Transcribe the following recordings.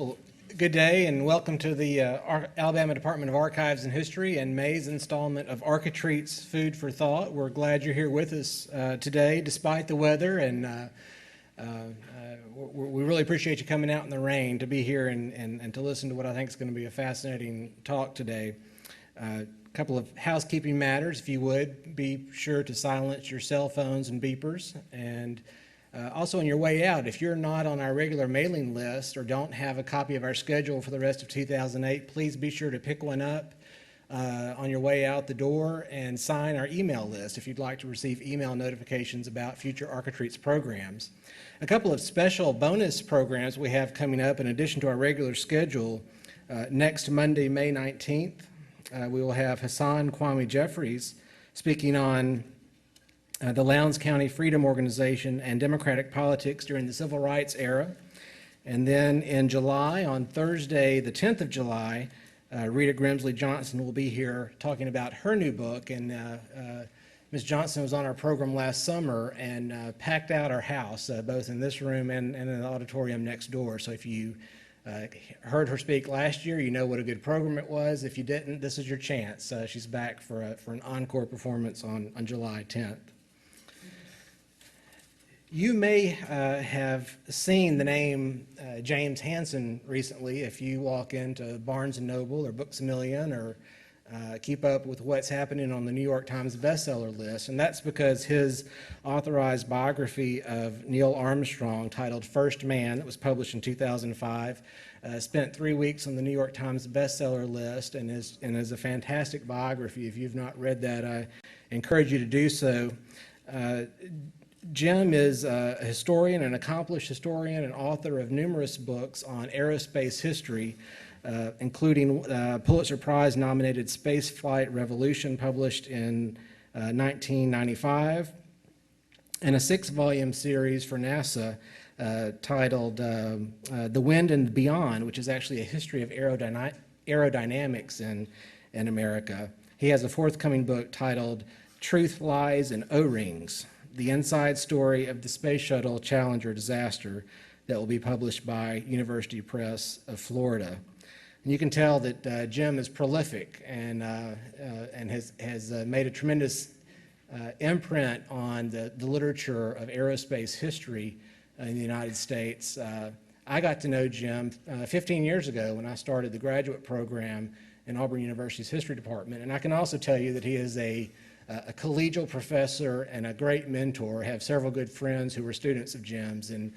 Well, good day and welcome to the Alabama Department of Archives and History and May's installment of ArchiTreats Food for Thought. We're glad you're here with us today despite the weather, and we really appreciate you coming out in the rain to be here and to listen to what I think is going to be a fascinating talk today. A couple of housekeeping matters. If you would, be sure to silence your cell phones and beepers, and also on your way out, if you're not on our regular mailing list or don't have a copy of our schedule for the rest of 2008, please be sure to pick one up on your way out the door and sign our email list if you'd like to receive email notifications about future ArchiTreats programs. A couple of special bonus programs we have coming up in addition to our regular schedule. Next Monday, May 19th, we will have Hassan Kwame Jeffries speaking on the Lowndes County Freedom Organization and Democratic Politics during the Civil Rights Era. And then in July, on Thursday, the 10th of July, Rita Grimsley Johnson will be here talking about her new book. And Ms. Johnson was on our program last summer and packed out our house, both in this room and in the auditorium next door. So if you heard her speak last year, you know what a good program it was. If you didn't, this is your chance. She's back for an encore performance on July 10th. You may have seen the name James Hansen recently if you walk into Barnes & Noble or Books A Million or keep up with what's happening on the New York Times bestseller list. And that's because his authorized biography of Neil Armstrong titled First Man, that was published in 2005, spent 3 weeks on the New York Times bestseller list and is a fantastic biography. If you've not read that, I encourage you to do so. Jim is a historian, an accomplished historian, and author of numerous books on aerospace history, including Pulitzer Prize-nominated Spaceflight Revolution, published in 1995, and a 6-volume series for NASA titled The Wind and Beyond, which is actually a history of aerodynamics in America. He has a forthcoming book titled Truth, Lies, and O-Rings: The Inside Story of the Space Shuttle Challenger Disaster, that will be published by University Press of Florida. And you can tell that Jim is prolific and has made a tremendous imprint on the literature of aerospace history in the United States. I got to know Jim 15 years ago when I started the graduate program in Auburn University's History Department, and I can also tell you that he is a collegial professor and a great mentor. I have several good friends who were students of Jim's, and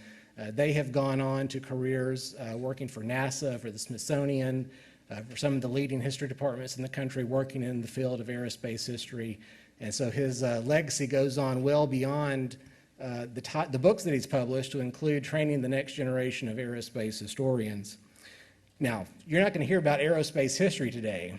they have gone on to careers working for NASA, for the Smithsonian, for some of the leading history departments in the country, working in the field of aerospace history. And so his legacy goes on well beyond the books that he's published, to include training the next generation of aerospace historians. Now, you're not going to hear about aerospace history today.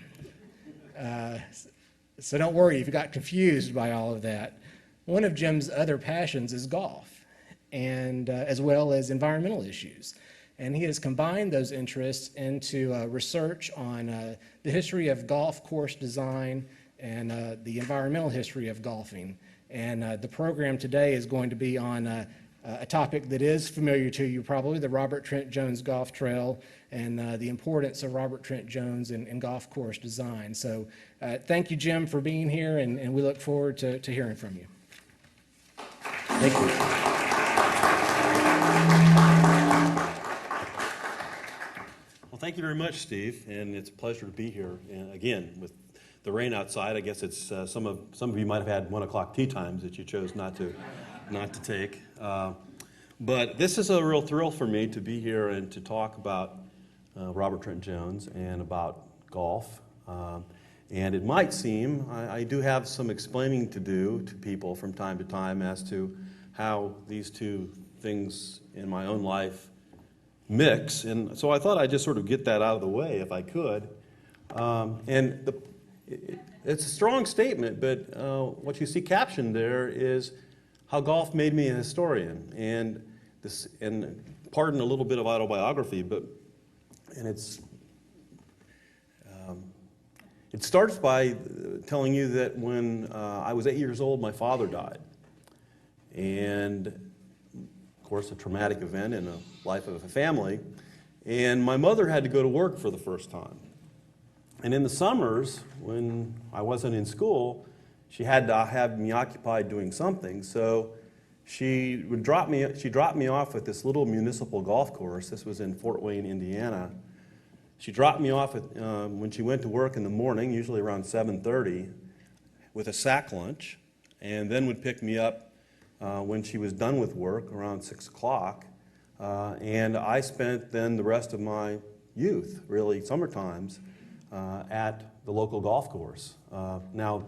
So don't worry if you got confused by all of that. One of Jim's other passions is golf, and as well as environmental issues. And he has combined those interests into research on the history of golf course design and the environmental history of golfing. And the program today is going to be on a topic that is familiar to you probably, the Robert Trent Jones Golf Trail, and the importance of Robert Trent Jones in golf course design. So thank you, Jim, for being here, and we look forward to hearing from you. Thank you. Well, thank you very much, Steve, and it's a pleasure to be here. And again, with the rain outside, I guess it's some of you might have had 1 o'clock tea times that you chose not to take. But this is a real thrill for me to be here and to talk about Robert Trent Jones and about golf. And it might seem, I do have some explaining to do to people from time to time as to how these two things in my own life mix. And so I thought I'd just sort of get that out of the way if I could. It's a strong statement, but what you see captioned there is how golf made me a historian. And pardon a little bit of autobiography, it starts by telling you that when I was 8 years old, my father died. And, of course, a traumatic event in the life of a family. And my mother had to go to work for the first time. And in the summers, when I wasn't in school, she had to have me occupied doing something. So she dropped me off at this little municipal golf course. This was in Fort Wayne, Indiana. She dropped me off when she went to work in the morning, usually around 7:30, with a sack lunch, and then would pick me up when she was done with work around 6 o'clock. And I spent then the rest of my youth, really summer times, at the local golf course. Now,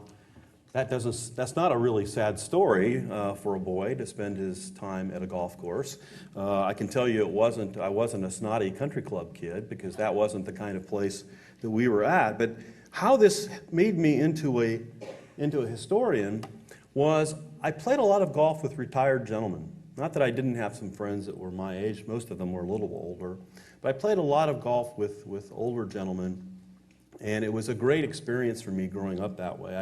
that's not a really sad story for a boy to spend his time at a golf course. I can tell you I wasn't a snotty country club kid, because that wasn't the kind of place that we were at. But how this made me into a historian was I played a lot of golf with retired gentlemen. Not that I didn't have some friends that were my age, most of them were a little older, but I played a lot of golf with older gentlemen, and it was a great experience for me growing up that way.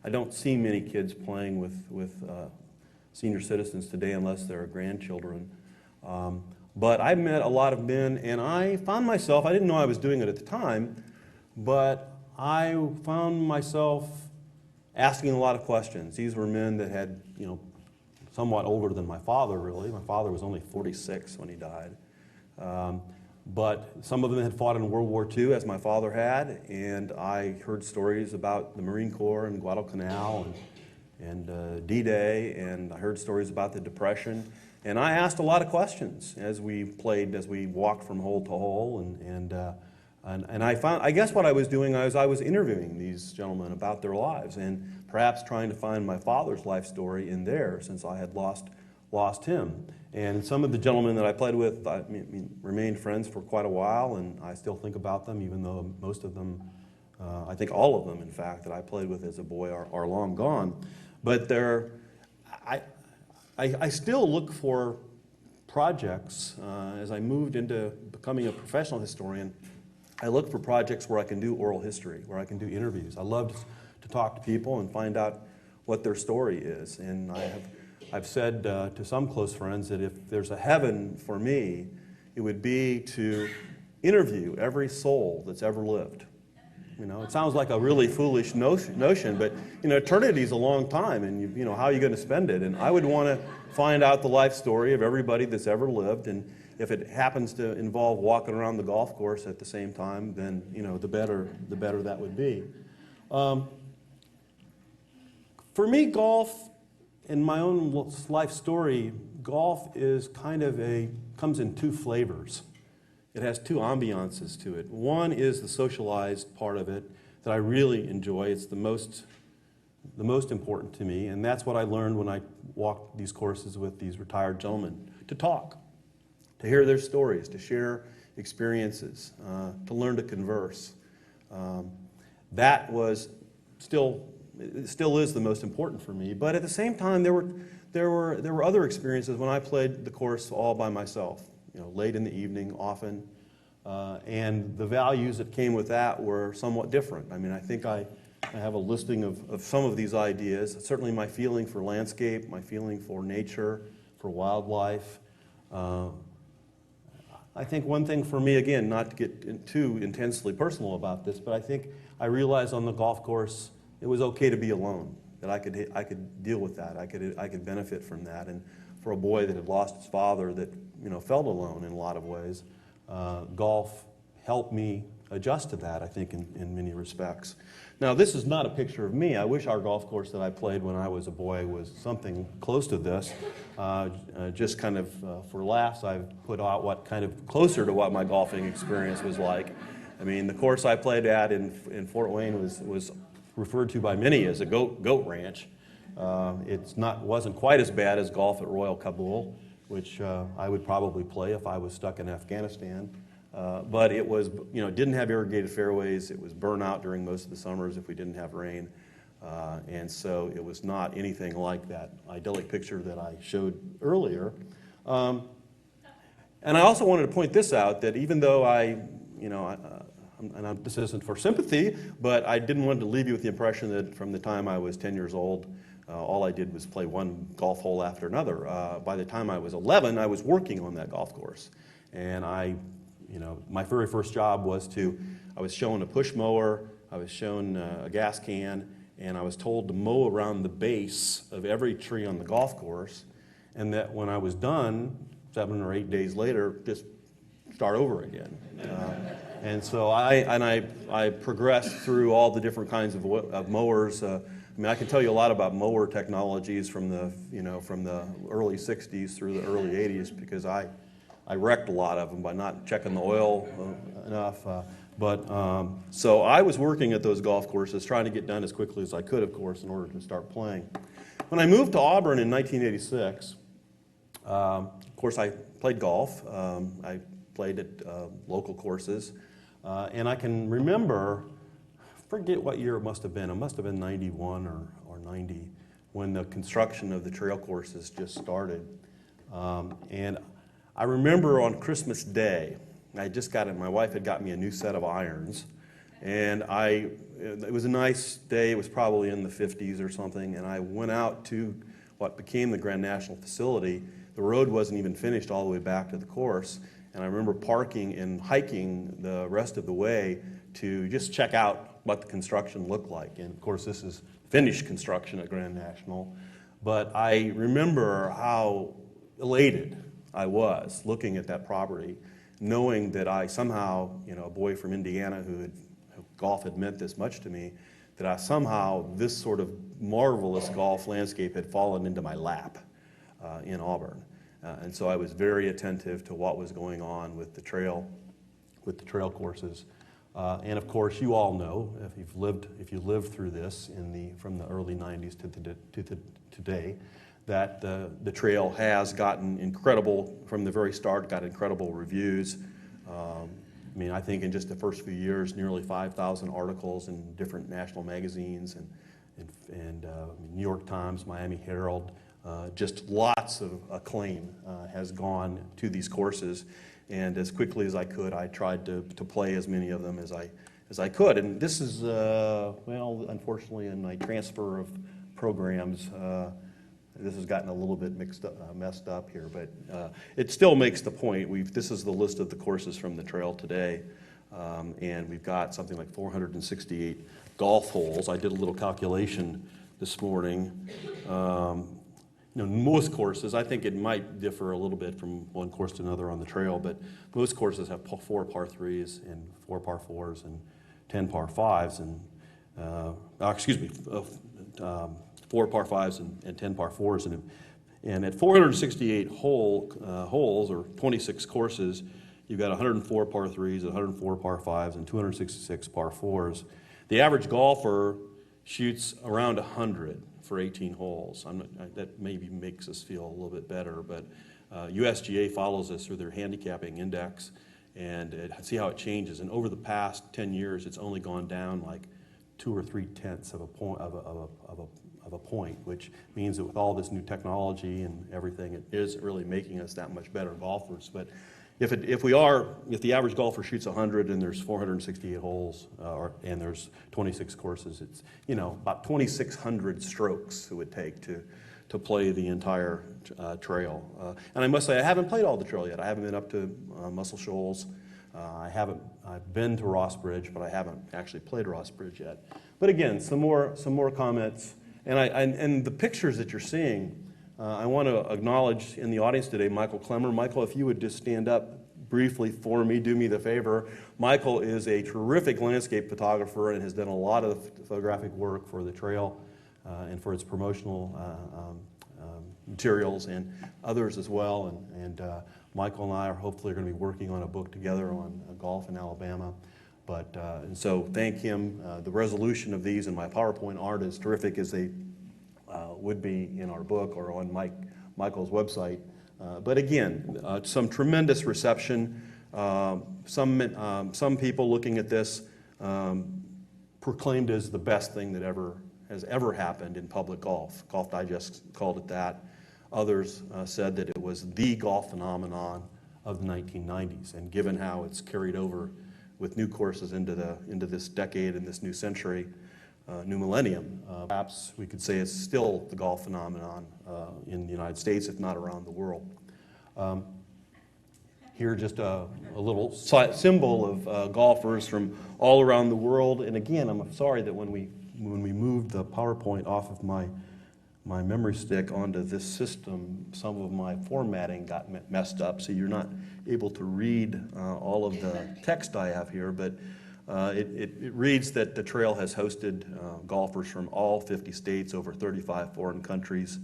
I don't see many kids playing with senior citizens today unless they're grandchildren. But I met a lot of men, and I found myself, I didn't know I was doing it at the time, but I found myself asking a lot of questions. These were men that had, somewhat older than my father, really. My father was only 46 when he died. But some of them had fought in World War II, as my father had, and I heard stories about the Marine Corps and Guadalcanal and D-Day, and I heard stories about the Depression. And I asked a lot of questions as we walked from hole to hole, and I guess what I was doing is I was interviewing these gentlemen about their lives, and perhaps trying to find my father's life story in there, since I had lost him. And some of the gentlemen that I played with, remained friends for quite a while, and I still think about them, even though most of them, I think all of them, in fact, that I played with as a boy are long gone. But I still look for projects. As I moved into becoming a professional historian, I look for projects where I can do oral history, where I can do interviews. I love to talk to people and find out what their story is. And I've said to some close friends that if there's a heaven for me, it would be to interview every soul that's ever lived. It sounds like a really foolish notion, but eternity is a long time, and how are you going to spend it? And I would want to find out the life story of everybody that's ever lived, and if it happens to involve walking around the golf course at the same time, then the better that would be. For me, golf, in my own life story, golf is comes in two flavors. It has two ambiances to it. One is the socialized part of it that I really enjoy. It's the most important to me, and that's what I learned when I walked these courses with these retired gentlemen, to talk, to hear their stories, to share experiences, to learn to converse. That was it still is the most important for me. But at the same time, there were other experiences when I played the course all by myself, late in the evening often, and the values that came with that were somewhat different. I think I have a listing of some of these ideas. Certainly my feeling for landscape, my feeling for nature, for wildlife. I think one thing for me, again, not to get too intensely personal about this, but I think I realized on the golf course it was okay to be alone, that I could deal with that. I could benefit from that. And for a boy that had lost his father, that felt alone in a lot of ways, golf helped me adjust to that, I think, in many respects. Now, this is not a picture of me. I wish our golf course that I played when I was a boy was something close to this. Just kind of for laughs, I've put out what kind of closer to what my golfing experience was like. The course I played at in Fort Wayne was referred to by many as a goat ranch. Wasn't quite as bad as golf at Royal Kabul, which I would probably play if I was stuck in Afghanistan. But it was, didn't have irrigated fairways. It was burnout during most of the summers if we didn't have rain. And so it was not anything like that idyllic picture that I showed earlier. And I also wanted to point this out, that even though this isn't for sympathy, but I didn't want to leave you with the impression that from the time I was 10 years old, all I did was play one golf hole after another. By the time I was 11, I was working on that golf course. And I my very first job was I was shown a push mower, I was shown a gas can, and I was told to mow around the base of every tree on the golf course, and that when I was done, 7 or 8 days later, just start over again. And so I progressed through all the different kinds of mowers. I can tell you a lot about mower technologies from the early 60s through the early 80s, because I wrecked a lot of them by not checking the oil enough. So I was working at those golf courses, trying to get done as quickly as I could, of course, in order to start playing. When I moved to Auburn in 1986, of course, I played golf. I played at local courses. And I can remember, forget what year it must have been. It must have been 91 or 90 when the construction of the trail courses just started. And I remember on Christmas Day, my wife had got me a new set of irons. And it was a nice day. It was probably in the 50s or something. And I went out to what became the Grand National facility. The road wasn't even finished all the way back to the course. And I remember parking and hiking the rest of the way to just check out what the construction looked like. And of course, this is finished construction at Grand National. But I remember how elated I was looking at that property, knowing that I somehow, a boy from Indiana golf had meant this much to me, that I somehow, this sort of marvelous golf landscape had fallen into my lap in Auburn. And so I was very attentive to what was going on with the trail courses. And of course, you all know, if you lived through this from the early 90s to today, that the trail has gotten incredible, from the very start, got incredible reviews. I think in just the first few years, nearly 5,000 articles in different national magazines and New York Times, Miami Herald. Just lots of acclaim has gone to these courses, and as quickly as I could, I tried to play as many of them as I could. And this is, unfortunately, in my transfer of programs, this has gotten a little bit messed up here, but it still makes the point. This is the list of the courses from the trail today, and we've got something like 468 golf holes. I did a little calculation this morning. Most courses, I think it might differ a little bit from one course to another on the trail, but most courses have 4 par 3s and 4 par 4s and 10 par 5s, and 4 par 5s and 10 par 4s. And at 468 holes, or 26 courses, you've got 104 par 3s, 104 par 5s, and 266 par 4s. The average golfer shoots around 100 for 18 holes. That maybe makes us feel a little bit better, but USGA follows us through their handicapping index, and see how it changes. And over the past 10 years, it's only gone down like 2 or 3 tenths of a point, which means that with all this new technology and everything, it is really making us that much better golfers. But if the average golfer shoots 100 and there's 468 holes and there's 26 courses, it's about 2,600 strokes it would take to play the entire trail. And I must say, I haven't played all the trail yet. I haven't been up to Muscle Shoals. I've been to Ross Bridge, but I haven't actually played Ross Bridge yet. But again, some more comments, and the pictures that you're seeing. I want to acknowledge in the audience today Michael Clemmer. Michael, if you would just stand up briefly for me, do me the favor. Michael is a terrific landscape photographer and has done a lot of photographic work for the trail and for its promotional materials and others as well. And Michael and I are hopefully going to be working on a book together on golf in Alabama. And so thank him. The resolution of these and my PowerPoint aren't as terrific as they would be in our book or on Michael's website. But again, some tremendous reception. Some people looking at this proclaimed as the best thing that has ever happened in public golf. Golf Digest called it that. Others said that it was the golf phenomenon of the 1990s. And given how it's carried over with new courses into this decade and this new century, new millennium, perhaps we could say it's still the golf phenomenon in the United States, if not around the world. here just a little symbol of golfers from all around the world. And again, I'm sorry that when we moved the PowerPoint off of my memory stick onto this system, some of my formatting got messed up, so you're not able to read all of the text I have here. But it reads that the trail has hosted golfers from all 50 states, over 35 foreign countries,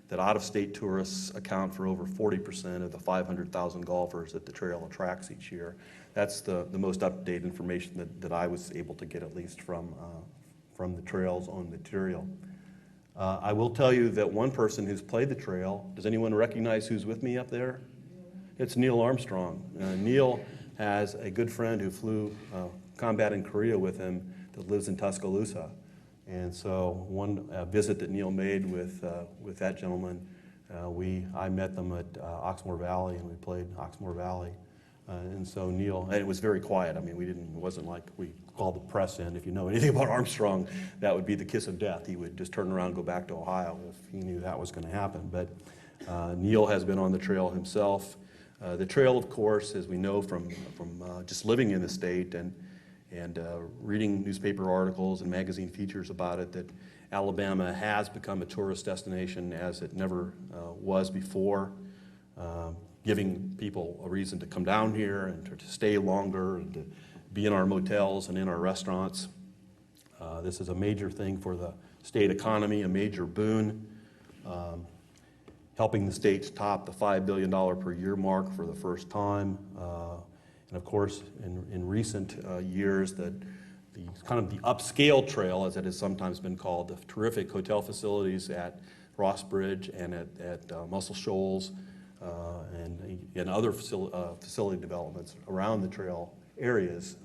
that out-of-state tourists account for over 40% of the 500,000 golfers that the trail attracts each year. That's the most up-to-date information that I was able to get, at least from the trail's own material. I will tell you that one person who's played the trail, does anyone recognize who's with me up there? It's Neil Armstrong. Neil has a good friend who flew combat in Korea with him that lives in Tuscaloosa. And so one visit that Neil made with that gentleman, I met them at Oxmoor Valley, and we played Oxmoor Valley. And so Neil, and it was very quiet. I mean, it wasn't like we called the press in. If you know anything about Armstrong, that would be the kiss of death. He would just turn around and go back to Ohio if he knew that was going to happen. But Neil has been on the trail himself. The trail, of course, as we know from just living in the state and reading newspaper articles and magazine features about it, that Alabama has become a tourist destination as it never was before, giving people a reason to come down here and to stay longer and to be in our motels and in our restaurants. This is a major thing for the state economy, a major boon, helping the state top the $5 billion per year mark for the first time. And of course, in recent years, the kind of the upscale trail, as it has sometimes been called, the terrific hotel facilities at Ross Bridge and at Muscle Shoals and other facility developments around the trail areas,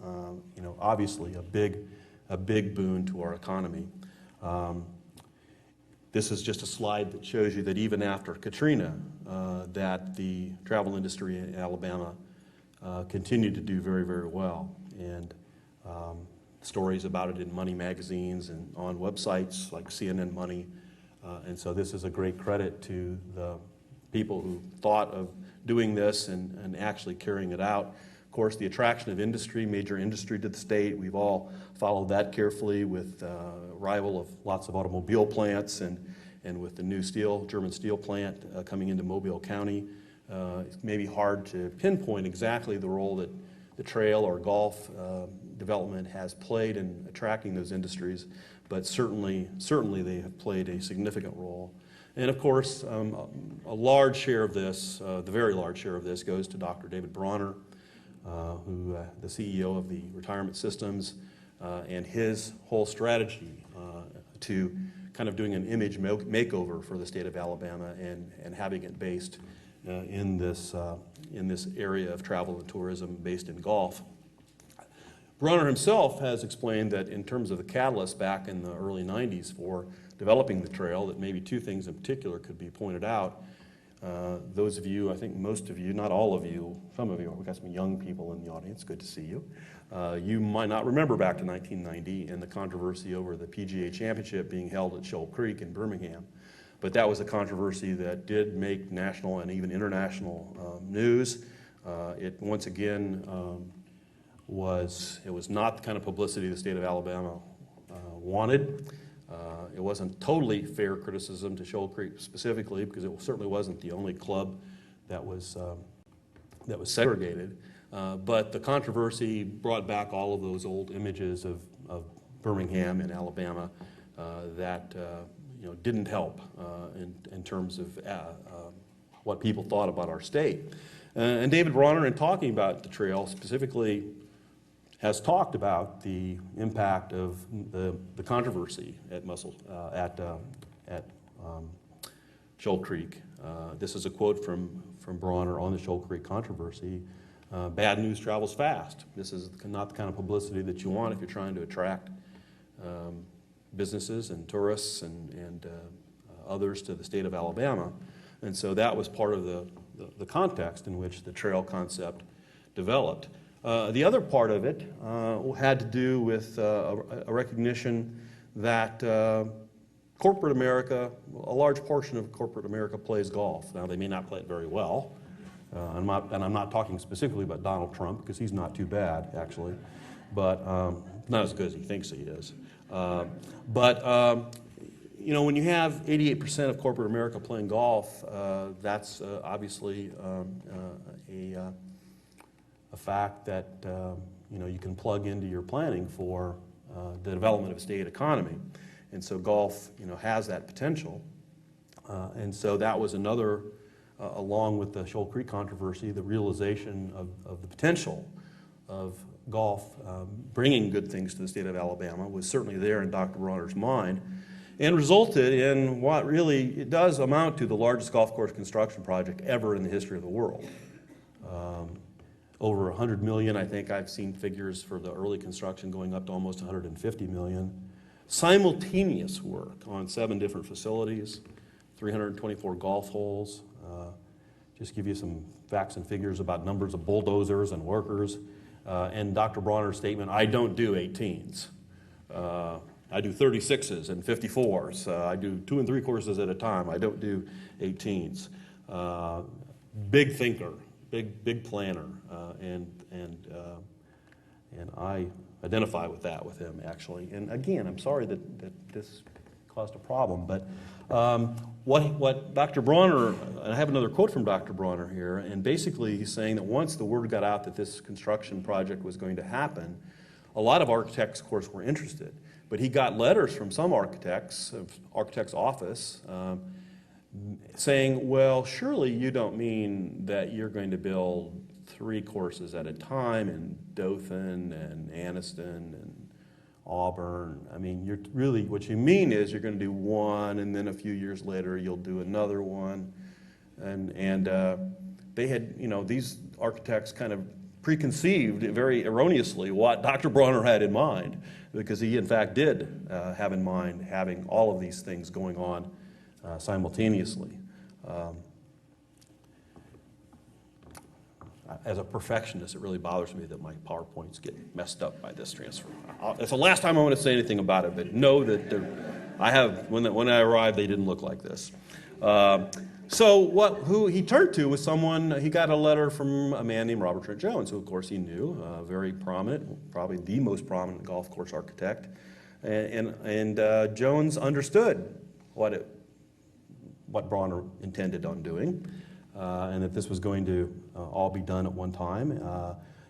obviously a big boon to our economy. This is just a slide that shows you that even after Katrina, that the travel industry in Alabama continued to do very, very well. And stories about it in money magazines and on websites like CNN Money. And so this is a great credit to the people who thought of doing this and actually carrying it out. Of course, the attraction of industry, major industry to the state, we've all followed that carefully with arrival of lots of automobile plants and with the new German steel plant coming into Mobile County. It's maybe hard to pinpoint exactly the role that the trail or golf development has played in attracting those industries, but certainly they have played a significant role. And of course, a large share of this, the very large share of this, goes to Dr. David Bronner, who the CEO of the retirement systems, and his whole strategy to kind of doing an image makeover for the state of Alabama and having it based in this area of travel and tourism based in golf. Bronner himself has explained that in terms of the catalyst back in the early 90s for developing the trail, that maybe two things in particular could be pointed out. Those of you, I think most of you, not all of you, some of you, we've got some young people in the audience, good to see you. You might not remember back to 1990 and the controversy over the PGA Championship being held at Shoal Creek in Birmingham. But that was a controversy that did make national and even international news. It once again was not the kind of publicity the state of Alabama wanted. It wasn't totally fair criticism to Shoal Creek specifically, because it certainly wasn't the only club that was segregated. But the controversy brought back all of those old images of Birmingham and Alabama that didn't help in terms of what people thought about our state. And David Bronner, in talking about the trail specifically, has talked about the impact of the controversy at Shoal Creek. This is a quote from Bronner on the Shoal Creek controversy. Bad news travels fast. This is not the kind of publicity that you want if you're trying to attract businesses and tourists and others to the state of Alabama. And so that was part of the context in which the trail concept developed. The other part of it had to do with a recognition that corporate America, a large portion of corporate America plays golf. Now, they may not play it very well, I'm not talking specifically about Donald Trump, because he's not too bad, actually, but not as good as he thinks he is. You know, when you have 88% of corporate America playing golf, that's obviously a fact that you know, you can plug into your planning for the development of a state economy. And so golf, you know, has that potential. And so that was another, along with the Shoal Creek controversy, the realization of the potential of golf bringing good things to the state of Alabama was certainly there in Dr. Bronner's mind, and resulted in what really, it does amount to the largest golf course construction project ever in the history of the world. Over $100 million, I think I've seen figures for the early construction going up to almost $150 million. Simultaneous work on 7 different facilities, 324 golf holes. Just give you some facts and figures about numbers of bulldozers and workers. And Dr. Bronner's statement, I don't do 18s. I do 36s and 54s. I do 2 and 3 courses at a time. I don't do 18s. Big thinker, big planner, and I identify with that with him, actually. And again, I'm sorry that this caused a problem, but what Dr. Bronner, and I have another quote from Dr. Bronner here, and basically he's saying that once the word got out that this construction project was going to happen, a lot of architects, of course, were interested. But he got letters from some architects, architect's office, saying, well, surely you don't mean that you're going to build 3 courses at a time in Dothan and Anniston and Auburn. I mean, you're really, what you mean is you're going to do 1, and then a few years later you'll do another one. And they had, you know, these architects kind of preconceived very erroneously what Dr. Bronner had in mind, because he in fact did have in mind having all of these things going on simultaneously. As a perfectionist, it really bothers me that my PowerPoints get messed up by this transfer. It's the last time I'm going to say anything about it, but know that when I arrived, they didn't look like this. So who he turned to was someone, he got a letter from a man named Robert Trent Jones, who of course he knew, very prominent, probably the most prominent golf course architect. And Jones understood what Bronner intended on doing, and that this was going to all be done at one time.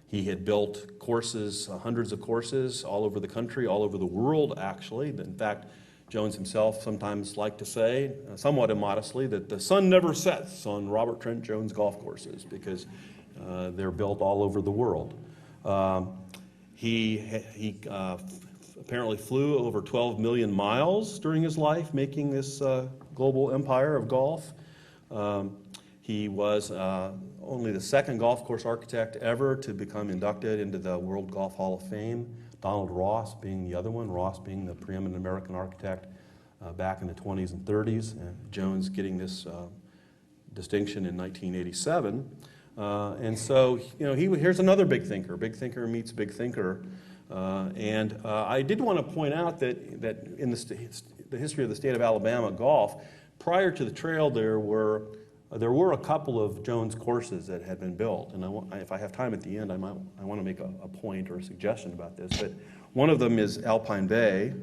He had built courses, hundreds of courses all over the country, all over the world actually. In fact, Jones himself sometimes liked to say, somewhat immodestly, that the sun never sets on Robert Trent Jones golf courses because they're built all over the world. He apparently flew over 12 million miles during his life, making this global empire of golf. He was only the 2nd golf course architect ever to become inducted into the World Golf Hall of Fame. Donald Ross being the other one, Ross being the preeminent American architect back in the 20s and 30s, and Jones getting this distinction in 1987. And so, you know, here's another big thinker. Big thinker meets big thinker. And I did want to point out that in the history of the state of Alabama golf, prior to the trail, there were a couple of Jones courses that had been built, and if I have time at the end, I want to make a point or a suggestion about this. But one of them is Alpine Bay,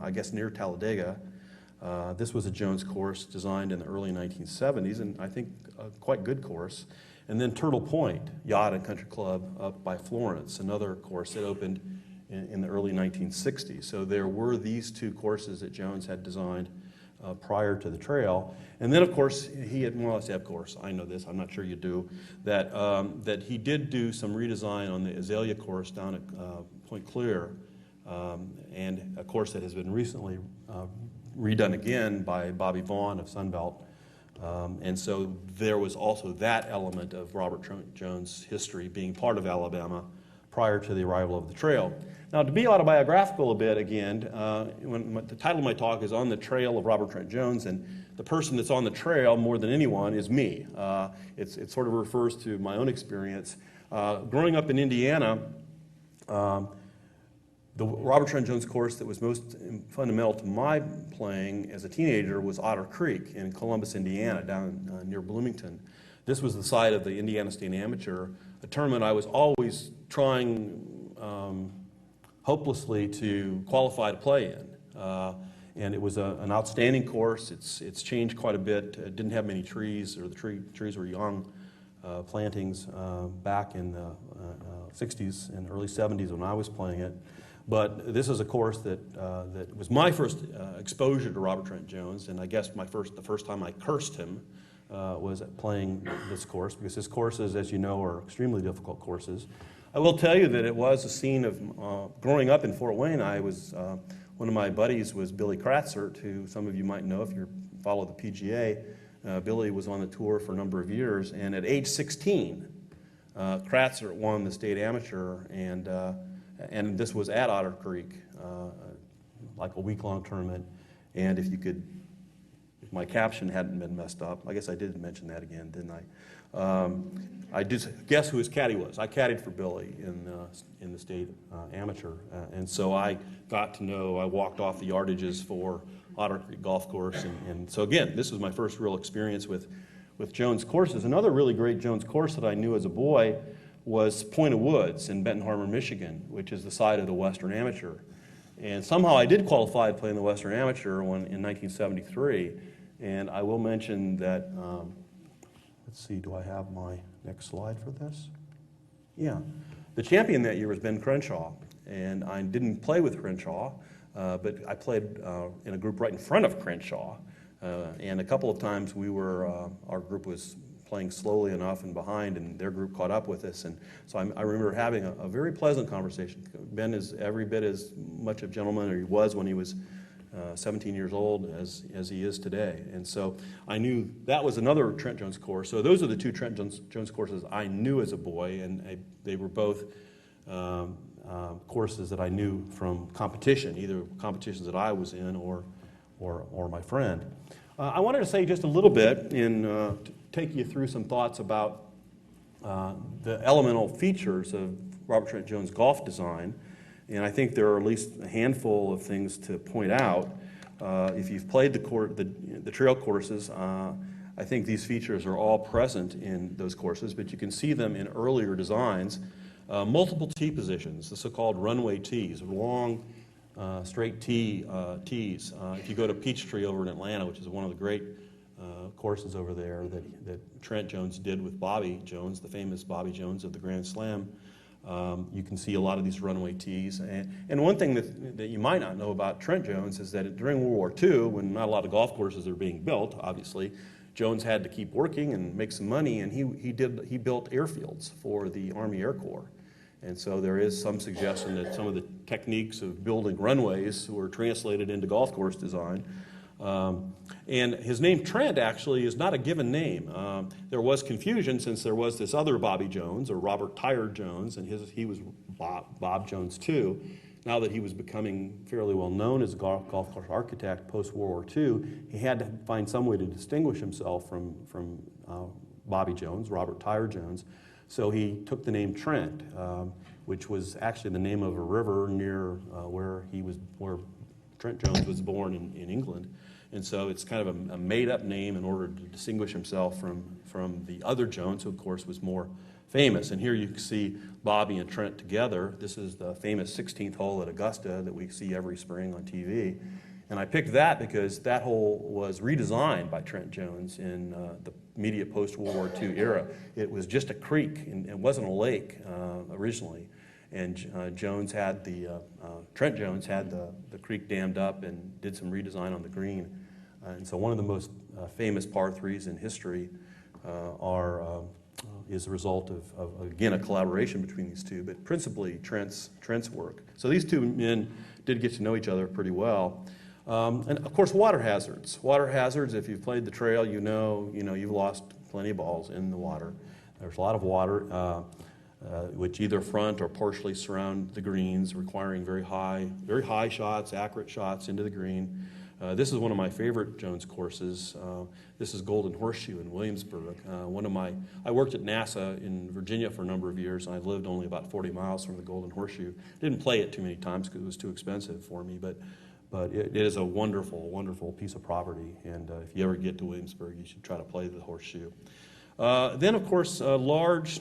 I guess near Talladega. This was a Jones course designed in the early 1970s, and I think a quite good course. And then Turtle Point Yacht and Country Club up by Florence, another course that opened in the early 1960s. So there were these 2 courses that Jones had designed prior to the trail. And then, of course, he had, well, of course, I know this, I'm not sure you do, that he did do some redesign on the Azalea course down at Point Clear, and a course that has been recently redone again by Bobby Vaughn of Sunbelt. And so there was also that element of Robert Trent Jones' history being part of Alabama prior to the arrival of the trail. Now, to be autobiographical a bit again, the title of my talk is On the Trail of Robert Trent Jones, and the person that's on the trail more than anyone is me. It sort of refers to my own experience. Growing up in Indiana, the Robert Trent Jones course that was most fundamental to my playing as a teenager was Otter Creek in Columbus, Indiana, down near Bloomington. This was the site of the Indiana State Amateur, a tournament I was always trying hopelessly to qualify to play in. And it was an outstanding course. It's changed quite a bit. It didn't have many trees, or the trees were young plantings back in the 60s and early 70s when I was playing it. But this is a course that was my first exposure to Robert Trent Jones, and I guess the first time I cursed him was at playing this course, because his courses, as you know, are extremely difficult courses. I will tell you that it was a scene of growing up in Fort Wayne. One of my buddies was Billy Kratzert, who some of you might know if you follow the PGA. Billy was on the tour for a number of years, and at age 16, Kratzert won the state amateur, and this was at Otter Creek, like a week-long tournament. And if my caption hadn't been messed up, I guess I did mention that again, didn't I? I did guess who his caddy was. I caddied for Billy in the state amateur, and so I got to know. I walked off the yardages for Otter Creek Golf Course, and so again, this was my first real experience with Jones courses. Another really great Jones course that I knew as a boy was Point of Woods in Benton Harbor, Michigan, which is the site of the Western Amateur. And somehow I did qualify to play in the Western Amateur in 1973. And I will mention that, let's see, do I have my next slide for this? Yeah. The champion that year was Ben Crenshaw. And I didn't play with Crenshaw, but I played in a group right in front of Crenshaw. And a couple of times our group was playing slowly enough and behind, and their group caught up with us. And so I remember having a very pleasant conversation. Ben is every bit as much of a gentleman, or he was when he was 17 years old, as he is today. And so I knew that was another Trent Jones course. So those are the two Trent Jones courses I knew as a boy, and they were both courses that I knew from competition, either competitions that I was in or my friend. I wanted to say just a little bit to take you through some thoughts about the elemental features of Robert Trent Jones golf design. And I think there are at least a handful of things to point out. If you've played the trail courses, I think these features are all present in those courses, but you can see them in earlier designs. Multiple tee positions, the so-called runway tees, long straight tees. If you go to Peachtree over in Atlanta, which is one of the great courses over there that Trent Jones did with Bobby Jones, the famous Bobby Jones of the Grand Slam, you can see a lot of these runway tees. And one thing that you might not know about Trent Jones is that during World War II, when not a lot of golf courses are being built, obviously, Jones had to keep working and make some money, and he built airfields for the Army Air Corps. And so there is some suggestion that some of the techniques of building runways were translated into golf course design. And his name Trent actually is not a given name. There was confusion since there was this other Bobby Jones, or Robert Tyre Jones, and he was Bob Jones too. Now that he was becoming fairly well known as a golf course architect post-World War II, he had to find some way to distinguish himself from Bobby Jones, Robert Tyre Jones. So he took the name Trent, which was actually the name of a river near where Trent Jones was born in England. And so it's kind of a made-up name in order to distinguish himself from the other Jones, who of course was more famous. And here you can see Bobby and Trent together. This is the famous 16th hole at Augusta that we see every spring on TV. And I picked that because that hole was redesigned by Trent Jones in the immediate post-World War II era. It was just a creek, and it wasn't a lake originally. And Trent Jones had the creek dammed up and did some redesign on the green. And so one of the most famous par threes in history is the result of, again, a collaboration between these two, but principally Trent's work. So these two men did get to know each other pretty well. And of course, water hazards. Water hazards, if you've played the trail, you know you've lost plenty of balls in the water. There's a lot of water, which either front or partially surround the greens, requiring very high shots, accurate shots into the green. This is one of my favorite Jones courses. This is Golden Horseshoe in Williamsburg. I worked at NASA in Virginia for a number of years, and I lived only about 40 miles from the Golden Horseshoe. Didn't play it too many times because it was too expensive for me, but it is a wonderful, wonderful piece of property. And if you ever get to Williamsburg, you should try to play the Horseshoe. Then, of course, large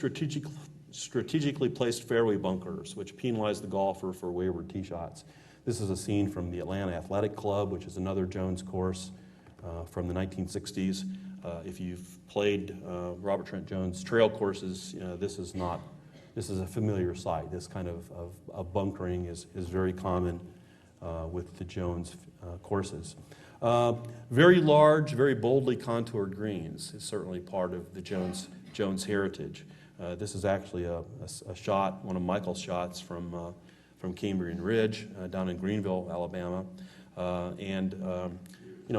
strategically placed fairway bunkers, which penalize the golfer for wayward tee shots. This is a scene from the Atlanta Athletic Club, which is another Jones course from the 1960s. If you've played Robert Trent Jones trail courses, this is a familiar sight. This kind of bunkering is very common with the Jones courses. Very large, very boldly contoured greens is certainly part of the Jones heritage. This is actually a shot, one of Michael's shots from Cambrian Ridge down in Greenville, Alabama.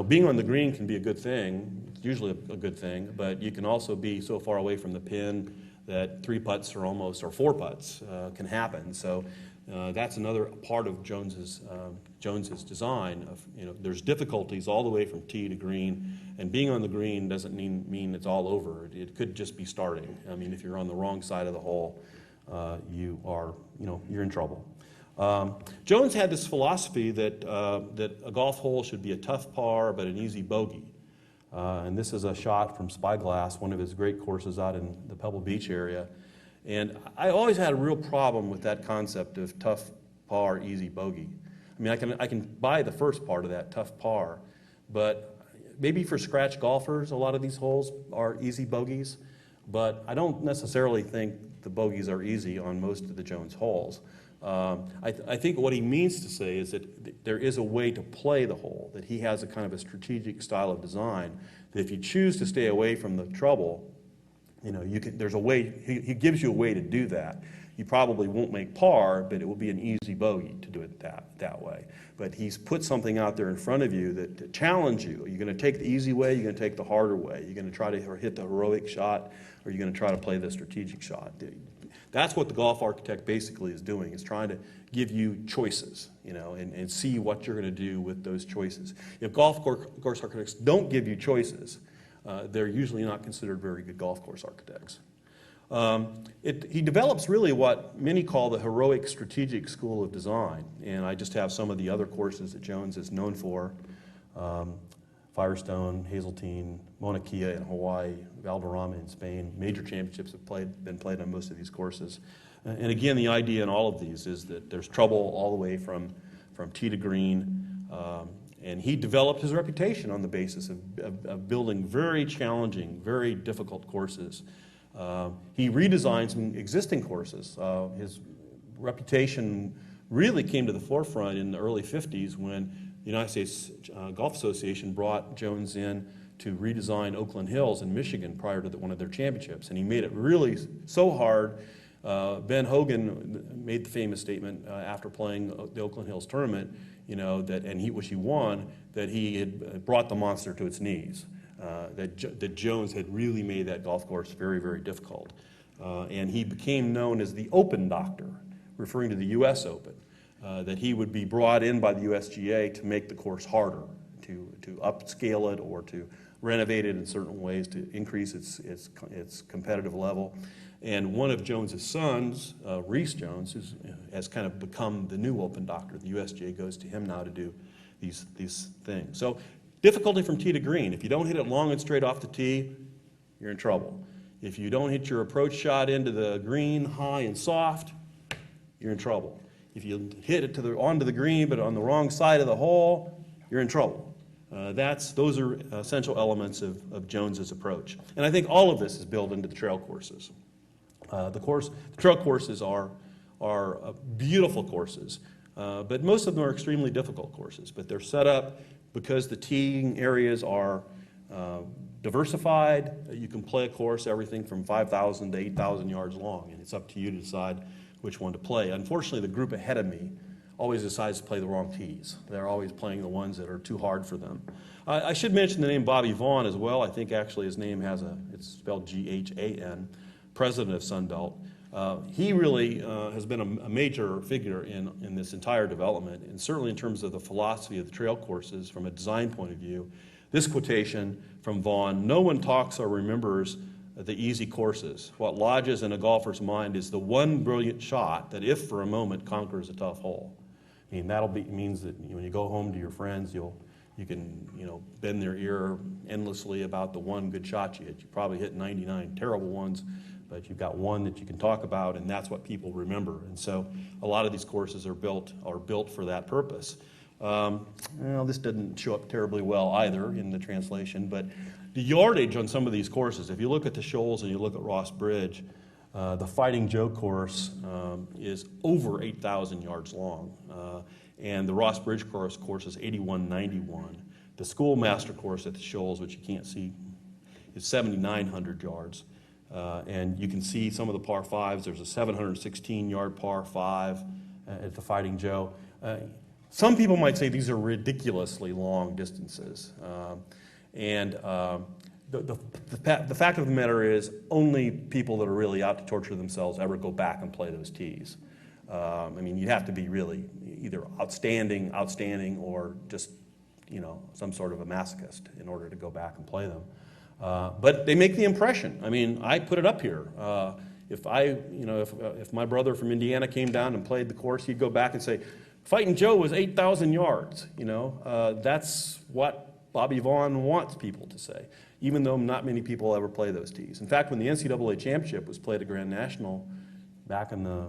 Being on the green can be a good thing. It's usually a good thing, but you can also be so far away from the pin that 3 putts or 4 putts can happen. So that's another part of Jones's design. There's difficulties all the way from tee to green, and being on the green doesn't mean it's all over. It could just be starting. I mean, if you're on the wrong side of the hole, you're in trouble. Jones had this philosophy that a golf hole should be a tough par but an easy bogey. And this is a shot from Spyglass, one of his great courses out in the Pebble Beach area. And I always had a real problem with that concept of tough par, easy bogey. I mean, I can buy the first part of that, tough par, but maybe for scratch golfers, a lot of these holes are easy bogeys, but I don't necessarily think the bogeys are easy on most of the Jones holes. I think what he means to say is that there is a way to play the hole, that he has a kind of a strategic style of design, that if you choose to stay away from the trouble, there's a way, he gives you a way to do that. You probably won't make par, but it will be an easy bogey to do it that way. But he's put something out there in front of you that to challenge you. You're going to take the easy way, you're going to take the harder way. You're going to try to hit the heroic shot, or you're going to try to play the strategic shot. That's what the golf architect basically is doing, is trying to give you choices, and see what you're going to do with those choices. If golf course architects don't give you choices, they're usually not considered very good golf course architects. He develops really what many call the heroic strategic school of design, and I just have some of the other courses that Jones is known for. Firestone, Hazeltine, Mauna Kea in Hawaii, Valderrama in Spain. Major championships have been played on most of these courses. And again, the idea in all of these is that there's trouble all the way from tee to green. And he developed his reputation on the basis of building very challenging, very difficult courses. He redesigned some existing courses. His reputation really came to the forefront in the early 50s when the United States Golf Association brought Jones in to redesign Oakland Hills in Michigan prior to one of their championships. And he made it really so hard. Ben Hogan made the famous statement after playing the Oakland Hills tournament, which he won, that he had brought the monster to its knees. That Jones had really made that golf course very, very difficult. And he became known as the Open Doctor, referring to the U.S. Open, that he would be brought in by the USGA to make the course harder, to upscale it or to renovate it in certain ways to increase its competitive level. And one of Jones's sons, Reese Jones, has kind of become the new Open Doctor. The USGA goes to him now to do these things. So difficulty from tee to green. If you don't hit it long and straight off the tee, you're in trouble. If you don't hit your approach shot into the green high and soft, you're in trouble. If you hit it onto the green but on the wrong side of the hole, you're in trouble. Those are essential elements of Jones's approach. And I think all of this is built into the trail courses. The trail courses are beautiful courses, but most of them are extremely difficult courses. But they're set up because the teeing areas are diversified. You can play a course everything from 5,000 to 8,000 yards long, and it's up to you to decide which one to play. Unfortunately, the group ahead of me always decides to play the wrong tees. They're always playing the ones that are too hard for them. I should mention the name Bobby Vaughn as well. I think actually his name it's spelled Ghan, president of Sunbelt. He really has been a major figure in this entire development, and certainly in terms of the philosophy of the trail courses from a design point of view. This quotation from Vaughn: "No one talks or remembers the easy courses. What lodges in a golfer's mind is the one brilliant shot that, if for a moment, conquers a tough hole." I mean, means that when you go home to your friends, you'll you can, bend their ear endlessly about the one good shot you hit. You probably hit 99 terrible ones, but you've got one that you can talk about, and that's what people remember. And so a lot of these courses are built for that purpose. This didn't show up terribly well either in the translation, but the yardage on some of these courses, if you look at the Shoals and you look at Ross Bridge, the Fighting Joe course is over 8,000 yards long, and the Ross Bridge course is 8191. The Schoolmaster course at the Shoals, which you can't see, is 7,900 yards. And you can see some of the par fives. There's a 716-yard par five at the Fighting Joe. Some people might say these are ridiculously long distances. The fact of the matter is only people that are really out to torture themselves ever go back and play those tees. You'd have to be really either outstanding, or just, some sort of a masochist in order to go back and play them. But they make the impression. I put it up here. If my brother from Indiana came down and played the course, he'd go back and say, Fighting Joe was 8,000 yards. That's what Bobby Vaughn wants people to say, even though not many people ever play those tees. In fact, when the NCAA championship was played at Grand National back in the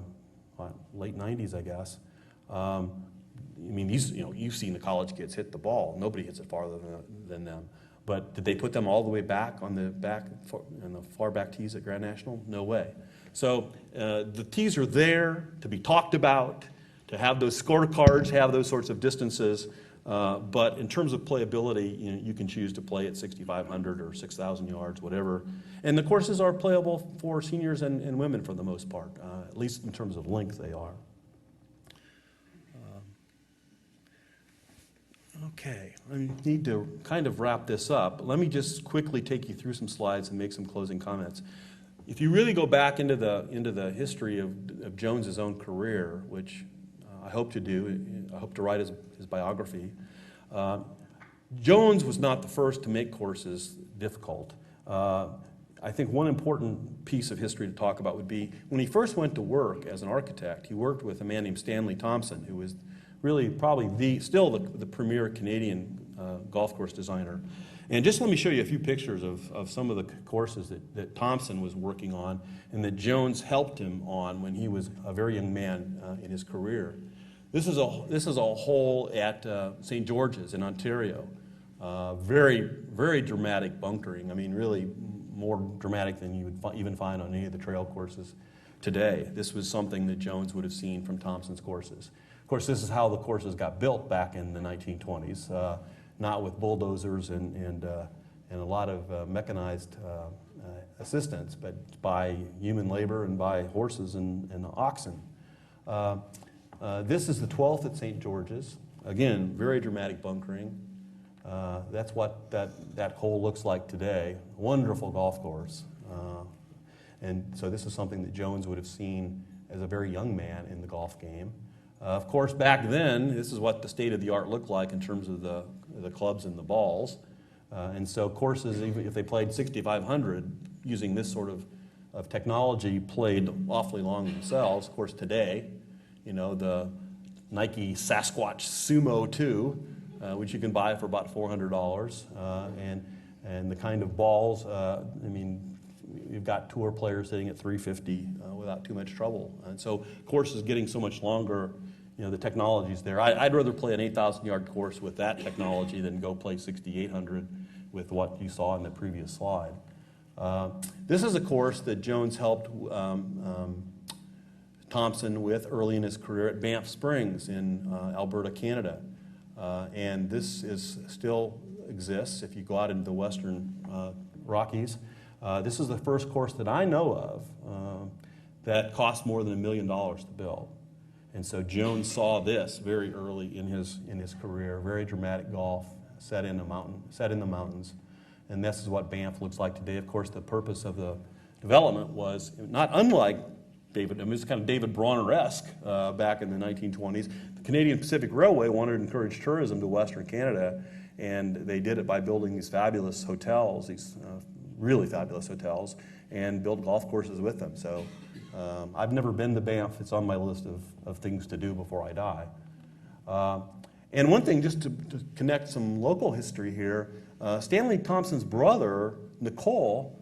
late 90s, I guess, you've seen the college kids hit the ball. Nobody hits it farther than them. But did they put them all the way back on the far back tees at Grand National? No way. So the tees are there to be talked about, to have those scorecards, have those sorts of distances. But in terms of playability, you can choose to play at 6,500 or 6,000 yards, whatever. And the courses are playable for seniors and women for the most part, at least in terms of length they are. Okay, I need to kind of wrap this up. Let me just quickly take you through some slides and make some closing comments. If you really go back into the history of Jones's own career, which I hope to do, I hope to write his biography, Jones was not the first to make courses difficult. I think one important piece of history to talk about would be when he first went to work as an architect, he worked with a man named Stanley Thompson, who was really probably still the premier Canadian golf course designer. And just let me show you a few pictures of some of the courses that Thompson was working on and that Jones helped him on when he was a very young man in his career. This is a hole at St. George's in Ontario. Very, very dramatic bunkering. Really more dramatic than you would even find on any of the trail courses today. This was something that Jones would have seen from Thompson's courses. Of course, this is how the courses got built back in the 1920s, not with bulldozers and a lot of mechanized assistance, but by human labor and by horses and oxen. This is the 12th at St. George's. Again, very dramatic bunkering. That's what that hole looks like today. Wonderful golf course. And so this is something that Jones would have seen as a very young man in the golf game. Of course, back then, this is what the state of the art looked like in terms of the clubs and the balls. And so courses, even if they played 6,500 using this sort of technology, played awfully long themselves. Of course, today, the Nike Sasquatch Sumo 2, which you can buy for about $400, and the kind of balls, you've got tour players hitting at 350 without too much trouble. And so courses getting so much longer, the technology's there. I'd rather play an 8,000-yard course with that technology than go play 6,800 with what you saw in the previous slide. This is a course that Jones helped Thompson with early in his career at Banff Springs in Alberta, Canada. And this still exists if you go out into the western Rockies. This is the first course that I know of that cost more than $1 million to build. And so Jones saw this very early in his career, very dramatic golf, set in the mountains. And this is what Banff looks like today. Of course, the purpose of the development was not unlike it's kind of David Bronner-esque back in the 1920s. The Canadian Pacific Railway wanted to encourage tourism to Western Canada, and they did it by building these fabulous hotels, these really fabulous hotels, and build golf courses with them. So I've never been to Banff. It's on my list of things to do before I die. And one thing, just to connect some local history here, Stanley Thompson's brother, Nickel,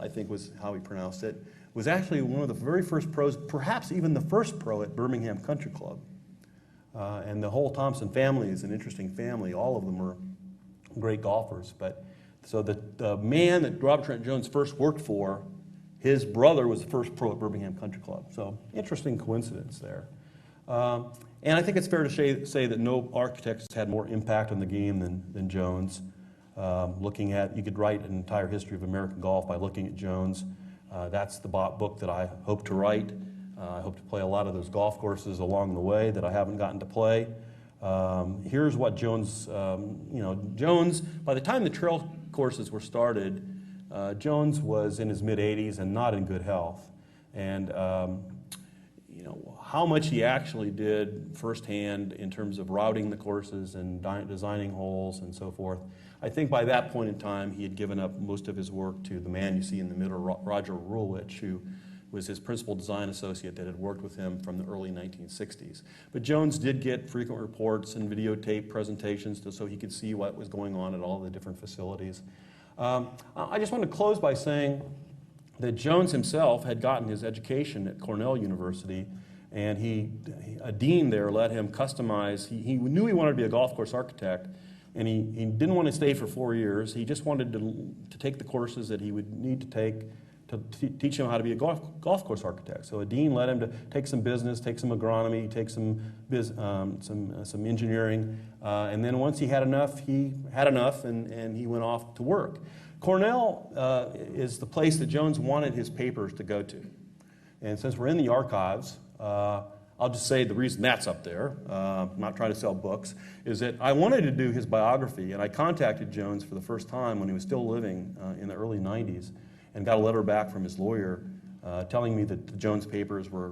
I think was how he pronounced it, was actually one of the very first pros, perhaps even the first pro at Birmingham Country Club. And the whole Thompson family is an interesting family. All of them are great golfers. But so the man that Robert Trent Jones first worked for, his brother was the first pro at Birmingham Country Club. So interesting coincidence there. And I think it's fair to say that no architects had more impact on the game than Jones. Looking at, you could write an entire history of American golf by looking at Jones. That's the book that I hope to write. I hope to play a lot of those golf courses along the way that I haven't gotten to play. Here's what Jones, Jones, by the time the trail courses were started, Jones was in his mid-80s and not in good health. And how much he actually did firsthand in terms of routing the courses and designing holes and so forth. I think by that point in time, he had given up most of his work to the man you see in the middle, Roger Rulwich, who was his principal design associate that had worked with him from the early 1960s. But Jones did get frequent reports and videotape presentations so he could see what was going on at all the different facilities. I just want to close by saying that Jones himself had gotten his education at Cornell University, and a dean there let him customize. He knew he wanted to be a golf course architect, and he didn't want to stay for 4 years. He just wanted to take the courses that he would need to take to teach him how to be a golf course architect. So a dean let him to take some business, take some agronomy, take some engineering, and then once he had enough, and he went off to work. Cornell is the place that Jones wanted his papers to go to. And since we're in the archives, I'll just say the reason that's up there, I'm not trying to sell books, is that I wanted to do his biography, and I contacted Jones for the first time when he was still living in the early 90s, and got a letter back from his lawyer telling me that the Jones papers were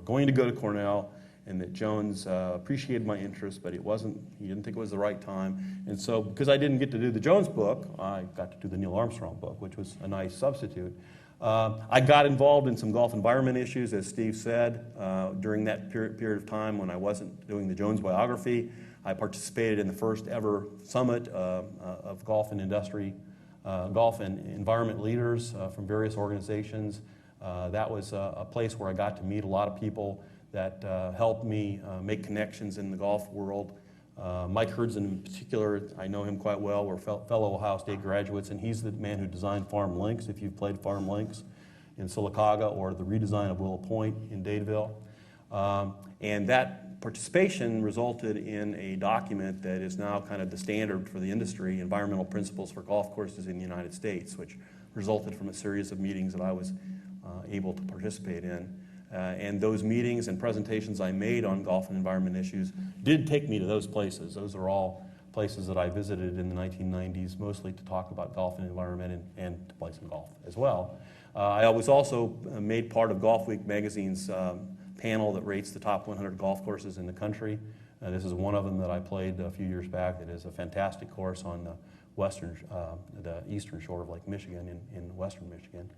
going to go to Cornell, and that Jones appreciated my interest, but he didn't think it was the right time. And so because I didn't get to do the Jones book, I got to do the Neil Armstrong book, which was a nice substitute. I got involved in some golf environment issues, as Steve said, during that period of time when I wasn't doing the Jones biography. I participated in the first ever summit of golf and industry, golf and environment leaders from various organizations. That was a place where I got to meet a lot of people that helped me make connections in the golf world. Mike Hurdson in particular, I know him quite well. We're fellow Ohio State graduates, and he's the man who designed Farm Links, if you've played Farm Links in Sylacauga, or the redesign of Willow Point in Dadeville. And that participation resulted in a document that is now kind of the standard for the industry, Environmental Principles for Golf Courses in the United States, which resulted from a series of meetings that I was able to participate in. And those meetings and presentations I made on golf and environment issues did take me to those places. Those are all places that I visited in the 1990s, mostly to talk about golf and environment and to play some golf as well. I was also made part of Golf Week magazine's panel that rates the top 100 golf courses in the country. This is one of them that I played a few years back. It is a fantastic course on the eastern shore of Lake Michigan in western Michigan.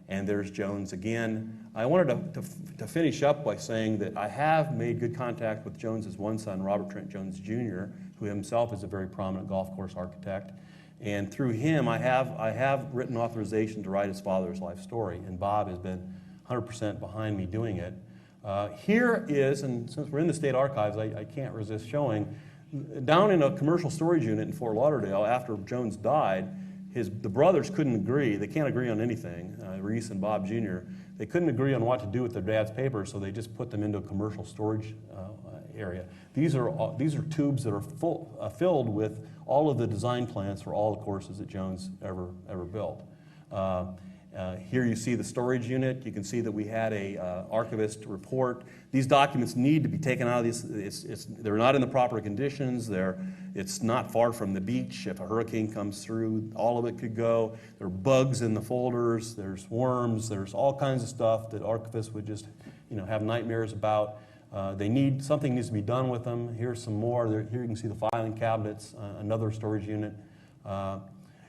And there's Jones again. I wanted to finish up by saying that I have made good contact with Jones's one son, Robert Trent Jones Jr., who himself is a very prominent golf course architect. And through him, I have written authorization to write his father's life story, and Bob has been 100% behind me doing it. Here is, and since we're in the state archives, I can't resist showing, down in a commercial storage unit in Fort Lauderdale after Jones died, the brothers couldn't agree. They can't agree on anything, Reese and Bob Jr. They couldn't agree on what to do with their dad's papers, so they just put them into a commercial storage area. These are tubes that are filled with all of the design plans for all the courses that Jones ever built. Here you see the storage unit. You can see that we had a archivist report. These documents need to be taken out of these. They're not in the proper conditions. It's not far from the beach. If a hurricane comes through, all of it could go. There are bugs in the folders. There's worms. There's all kinds of stuff that archivists would just have nightmares about. Something needs to be done with them. Here's some more. Here you can see the filing cabinets, another storage unit.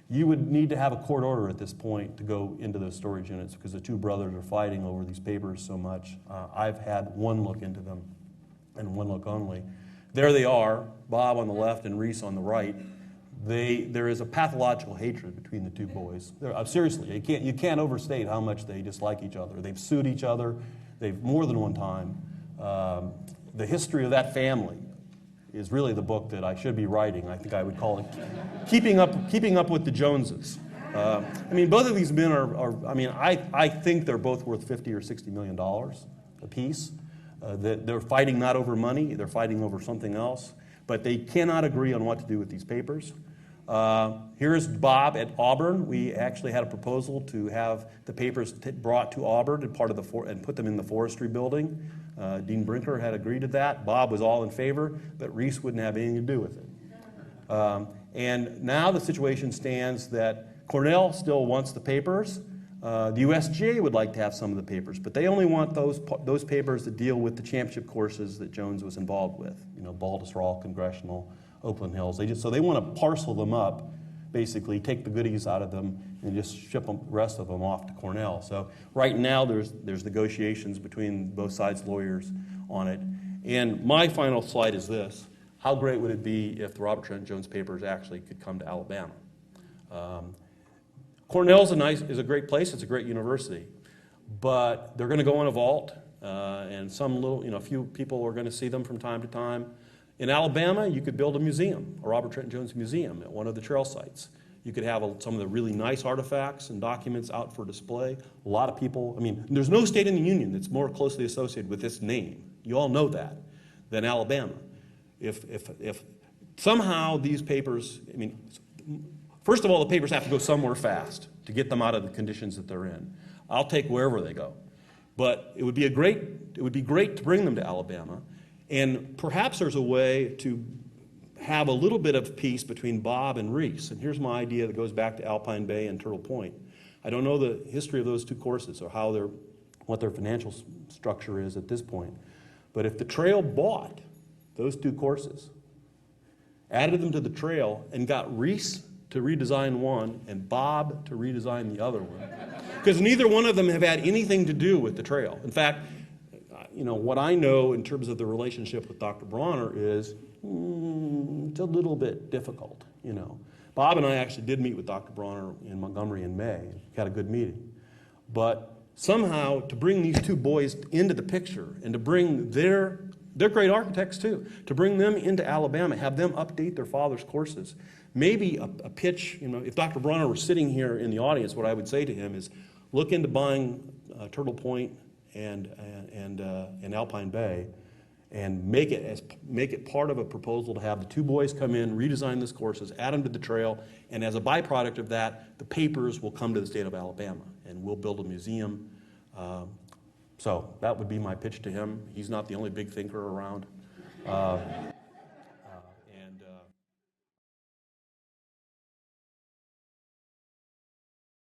You would need to have a court order at this point to go into those storage units because the two brothers are fighting over these papers so much. I've had one look into them. and one look only. There they are, Bob on the left and Reese on the right. There is a pathological hatred between the two boys. Seriously, you can't overstate how much they dislike each other. They've sued each other. They've more than one time. The history of that family is really the book that I should be writing. I think I would call it Keeping Up with the Joneses. I mean, both of these men I think they're both worth $50 or $60 million apiece. They're fighting not over money, they're fighting over something else, but they cannot agree on what to do with these papers. Here's Bob at Auburn. We actually had a proposal to have the papers brought to Auburn and put them in the forestry building. Dean Brinker had agreed to that. Bob was all in favor, but Reese wouldn't have anything to do with it. And now the situation stands that Cornell still wants the papers. The USGA would like to have some of the papers, but they only want those papers that deal with the championship courses that Jones was involved with. You know, Baltusrol, Congressional, Oakland Hills. So they want to parcel them up, basically take the goodies out of them and just ship the rest of them off to Cornell. So right now there's negotiations between both sides' lawyers on it. And my final slide is this: how great would it be if the Robert Trent Jones papers actually could come to Alabama? Cornell is a great place. It's a great university, but they're going to go in a vault, and a few people are going to see them from time to time. In Alabama, you could build a museum, a Robert Trent Jones museum at one of the trail sites. You could have some of the really nice artifacts and documents out for display. A lot of people, there's no state in the Union that's more closely associated with this name, you all know that, than Alabama. If somehow these papers, first of all, the papers have to go somewhere fast to get them out of the conditions that they're in. I'll take wherever they go. But it would be great to bring them to Alabama. And perhaps there's a way to have a little bit of peace between Bob and Reese. And here's my idea that goes back to Alpine Bay and Turtle Point. I don't know the history of those two courses or what their financial structure is at this point. But if the trail bought those two courses, added them to the trail, and got Reese to redesign one and Bob to redesign the other one, because neither one of them have had anything to do with the trail. In fact, what I know in terms of the relationship with Dr. Bronner is it's a little bit difficult. Bob and I actually did meet with Dr. Bronner in Montgomery in May. We had a good meeting. But somehow to bring these two boys into the picture and to bring they're great architects too, to bring them into Alabama, have them update their father's courses, maybe a pitch, if Dr. Bronner were sitting here in the audience, what I would say to him is look into buying Turtle Point and Alpine Bay, and make it part of a proposal to have the two boys come in, redesign these courses, add them to the trail, and as a byproduct of that, the papers will come to the state of Alabama, and we'll build a museum. So that would be my pitch to him. He's not the only big thinker around.